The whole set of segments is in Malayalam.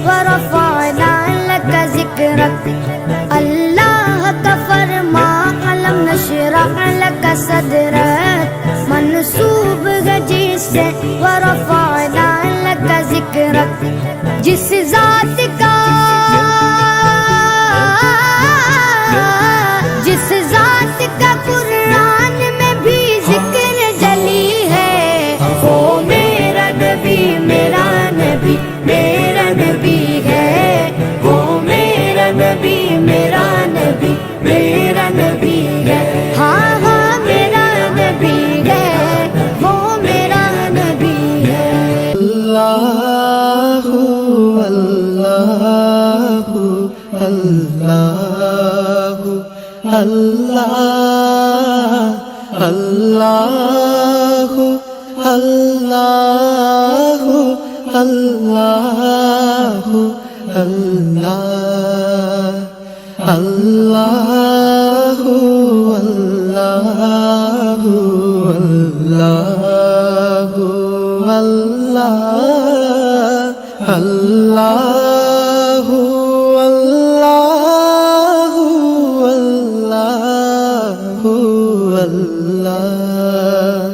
वरफ़अना लक ज़िक्रक। अल्लाह का फरमा अलम नशरह लक सदरक, मनसूब है जिससे वरफ़अना लक ज़िक्रक। जिस ज़ात का कुरान में भी जिक्र जली है, वो मेरा नबी मेरा नबी मेरा नबी है। वो मेरा नबी मेरा नबी मेरा नबी है। हाँ हाँ मेरा नबी है, वो मेरा नबी है। अल्लाहु अल्लाहु अल्लाहु अल्लाह अल्लाहु अल्लाहु अल्लाहु अल्लाह अल्लाहु अल्लाहु अल्लाहु अल्लाह अल्लाहु अल्लाहु अल्लाहु അല്ലാഹ്.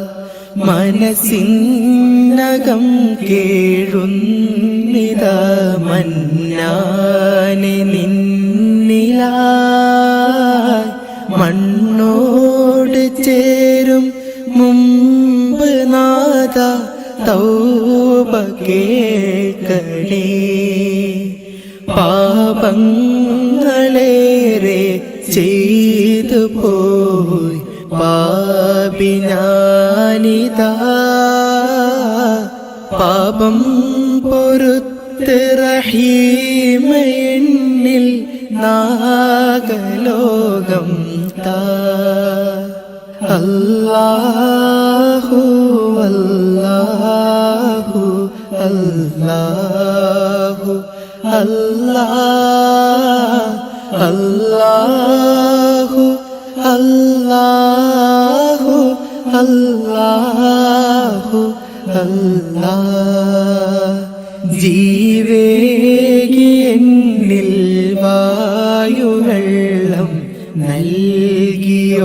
മനസ്സിനകം കേഴുന്നിത മന്നാനെ നിന്നിലായി, മണ്ണോട് ചേരും മുമ്പ് നാഥ തൗബ കേൾക്കണേ. പാപങ്ങളേറെ ചെയ്തു പോയി പാപിനാനിതാ, പാപം പൊറുത്ത് റഹീമയെന്നിൽ നാഗലോകം താ. അല്ലാഹു അല്ലാഹു അല്ലാഹു അല്ലാഹ് അല്ലാഹു അല്ലാഹു അല്ലാഹു അല്ലാഹ്. ജീവേകി എന്നിൽ വായുവെള്ളം നൽകിയോനല്ലാഹ്,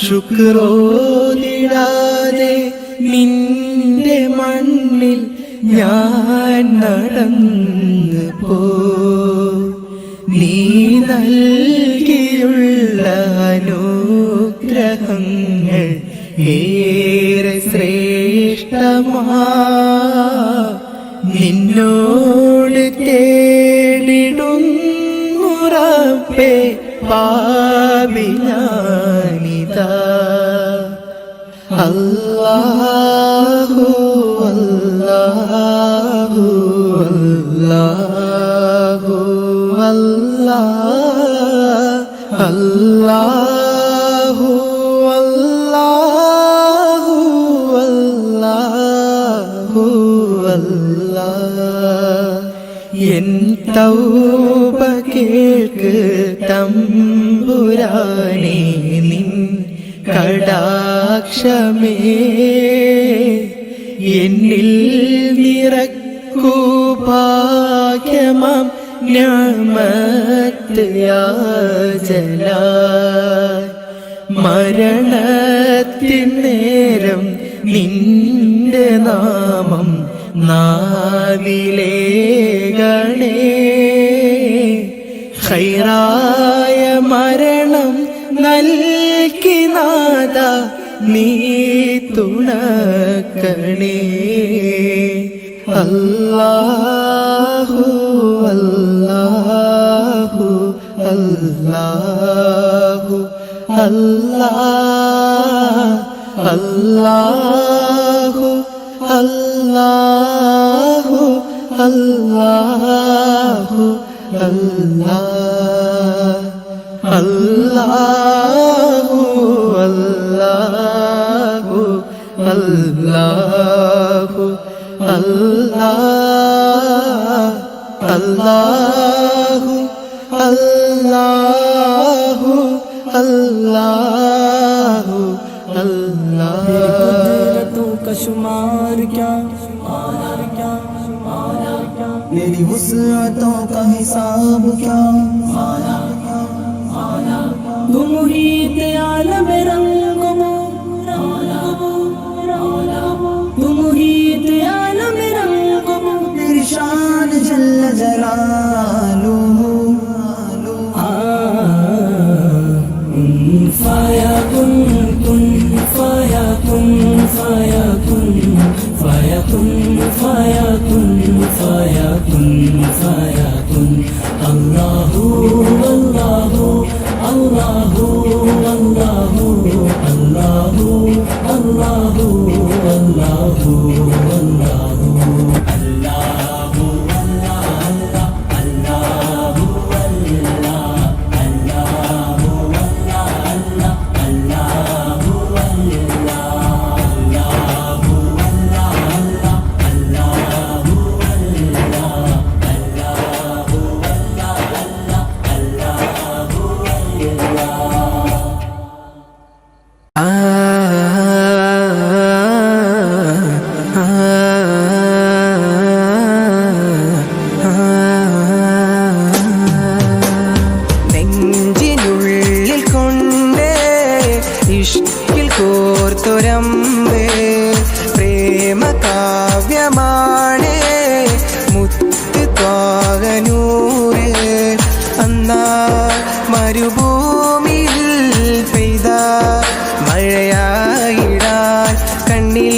ശുക്രോതിടാതെ നിന്റെ മണ്ണിൽ ഞാൻ നടന്നു പോ. നീ നൽകിയുള്ള അനുഗ്രഹങ്ങൾ ഏറെ ശ്രേഷ്ഠമാ. നിന്നോട് തേടിടുന്നു റബ്ബേ പാപിനാനിതാ. അല്ലാഹു അല്ലാഹു അല്ലാഹു അല്ലാഹ് അല്ലാഹു അല്ലാഹു അല്ലാഹു അല്ലാഹ്. എൻ തൗബ കേൾക്ക് തമ്പുരാനേ, നിൻ കടാക്ഷമേ എന്നിൽ നിറക്കൂ ഭാഗ്യമാം നിഅമത്ത് യാ ജലാൽ. മരണത്തിൻ നേരം നിന്റെ നാമം നാവിലേകണേ. ഖൈറായ മരണം നൽകി നാഥ നീ തുണക്കണേ. അല്ലാഹു അല്ലാഹു അല്ലാഹു അല്ലാഹ് അല്ലാഹു അല്ലാഹു അല്ലാഹു അല്ലാഹ് അല്ലാഹു അല്ലാഹു അല്ലാഹു അല്ലാഹ് അല്ലാഹു അല്ലാഹു अल्लाहु अल्लाह. का शुमार क्या वुसअतों का हिसाब क्या। तुम मुहीत आलम रंगो, तुम मुहीत आलम रंगो, तेरी शान जल्ल जलालुहु। फायकुन फायकुन फायकुन फायकुन फायकुन फायकुन फायकुन अल्लाहु अल्लाहु अल्लाहु अल्लाहु अल्लाहु अल्लाहु अल्लाहु अल्लाहु നെഞ്ചിനുള്ളിൽ കൊണ്ട് ഇഷ്കിൽ കോർത്തൊരമ്പ് പ്രേമ കാവ്യമാണ് മുത്ത് ത്വാഗനൂറ്. അന്നാ മരുഭൂമിയിൽ പെയ്ത മഴയായിടാൻ കണ്ണിൽ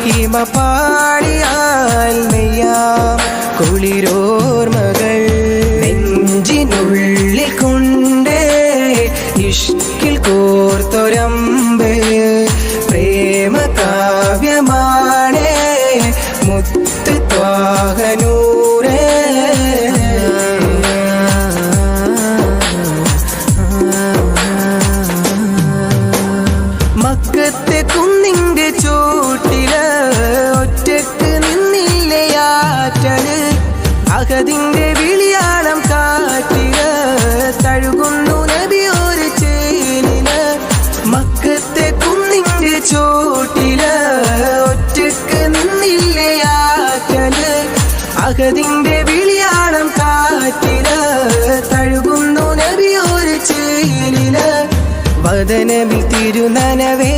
ഹിമപാളിയാൽ നെയ്യാം കുളിരോർമകൾ. നെഞ്ചിനുള്ളിൽ കൊണ്ട് ഇഷ്കിൽ കോർത്തൊരമ്പ് പ്രേമ കാവ്യമാണ് മുത്ത് ത്വാഗനൂറ്. മക്കത്തെ കുന്നിന്റെ ചോട്ടില് ഒറ്റക്ക് നിന്നില്ലയാറ്റല്. അഹദിന്റെ വിളിയാളം കാറ്റില് തഴുകുന്നു നബി ഒരു ചേലില്. മക്കത്തെ കുന്നിന്റെ ചോട്ടില് ഒറ്റക്ക് നിന്നില്ലയാറ്റല്. അഹദിന്റെ വിളിയാളം കാറ്റില് തഴുകുന്നു നബി ഒരു ചേലില്. വദനബിൽ തിരുനനവേ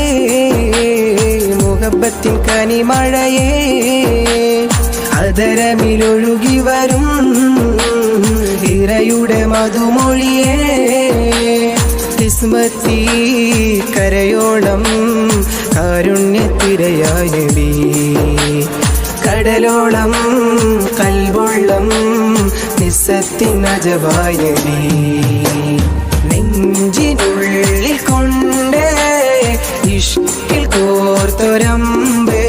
മുഹബത്തിൻ കനിമഴയേ അതരമിലൊഴുകി വരും ഹിറയുടെ മധുമൊഴിയേ. കിസ്മത്തി കരയോളം കാരുണ്യത്തിരയായ നബി. കടലോളം കൽവൊള്ളം നിസ്സത്തിൻ അജബായ നബി. നെഞ്ചിനുള്ളിൽ കൊണ്ട് ഇഷ്കിൽ കോർത്തൊരമ്പ്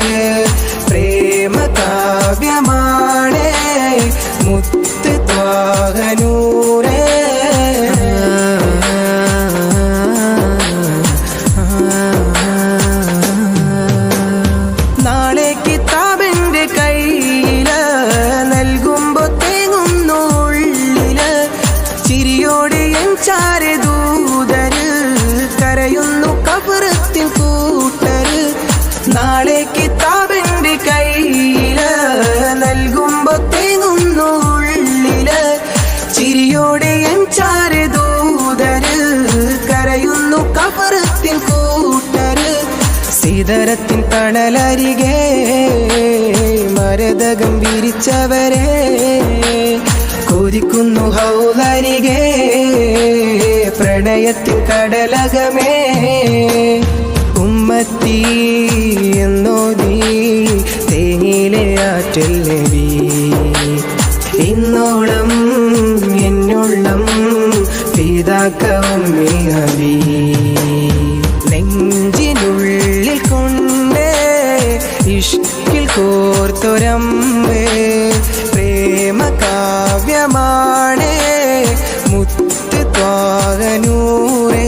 പ്രേമ കാവ്യമാണ് മുത്ത് ത്വാഗനൂറ്. നാളെ കിതാബിന്റെ കയ്യില് നൽകുമ്പോ തേങ്ങുന്നു ഉള്ളില്. ചിരിയോടെ എൻ ചാരെ ദൂതര് കരയുന്നു കബറത്തിൻ കൂട്ടര്. നാളെ കിതാബിന്റെ കയ്യില് നൽകുമ്പോ തേങ്ങുന്നു ഉള്ളില്. ചിരിയോടെ എൻ ചാരെ ദൂതര് കരയുന്നു കബറത്തിൻ കൂട്ടര്. സിദറത്തിൻ തണലരികെ മരതകം വിരിച്ചവരെ കൊതിക്കുന്നു ഹൗലരികെ പ്രണയത്തിൻ കടലകമേ. ഉമ്മത്തി എന്നോതി തേനിലെ ആറ്റൽ നബി. ഇന്നോളം എന്നോളം പിതാക്ക ഉമ്മി നബി. നെഞ്ചിനുള്ളിൽ കൊണ്ട് ഇഷ്കിൽ കോർത്തൊരമ്പ് പ്രേമ കാവ്യമാണ് മുത്ത് ത്വാഗനൂറ്.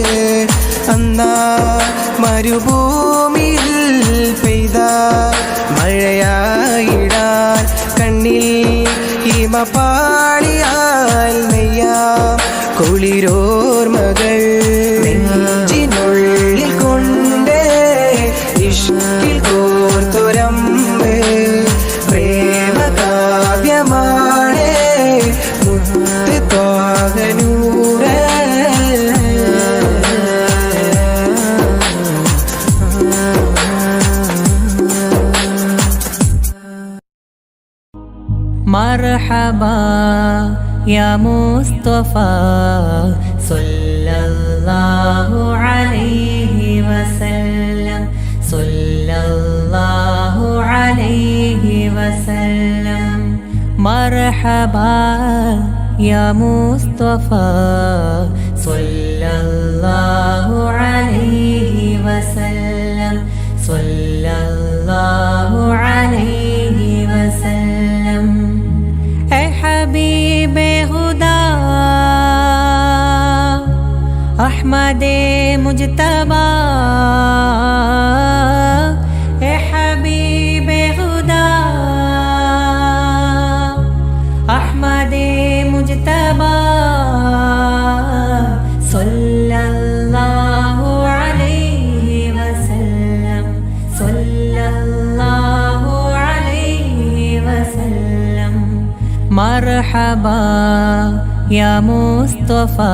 അന്നാ മരുഭൂമിയിൽ പെയ്ത മഴയായിടാൻ കണ്ണിൽ ഹിമപാളിയാൽ നെയ്യാം കുളിരോർമകൾ. നെഞ്ചിനുള്ളിൽ കൊണ്ട് ഇഷ്കിൽ കോർത്തൊരമ്പ് പ്രേമ കാവ്യമാണ് മർഹബാ യാ മുസ്തഫ സല്ലല്ലാഹു അലൈഹി വസല്ലം സല്ലല്ലാഹു അലൈഹി വസല്ലം മർഹബാ യാ മുസ്തഫ സല്ലല്ലാഹു അലൈഹി വസല്ലം സല്ലല്ലാഹു അലൈഹി വസല്ലം ऐ हबीबे खुदा अहमदे मुजतबा ऐ हबीबे खुदा अहमदे मुजतबा सल्लल्लाहु अलैहि वसल्लम सल्लल्लाहु अलैहि वसल्लम मरहबा या मुस्तफा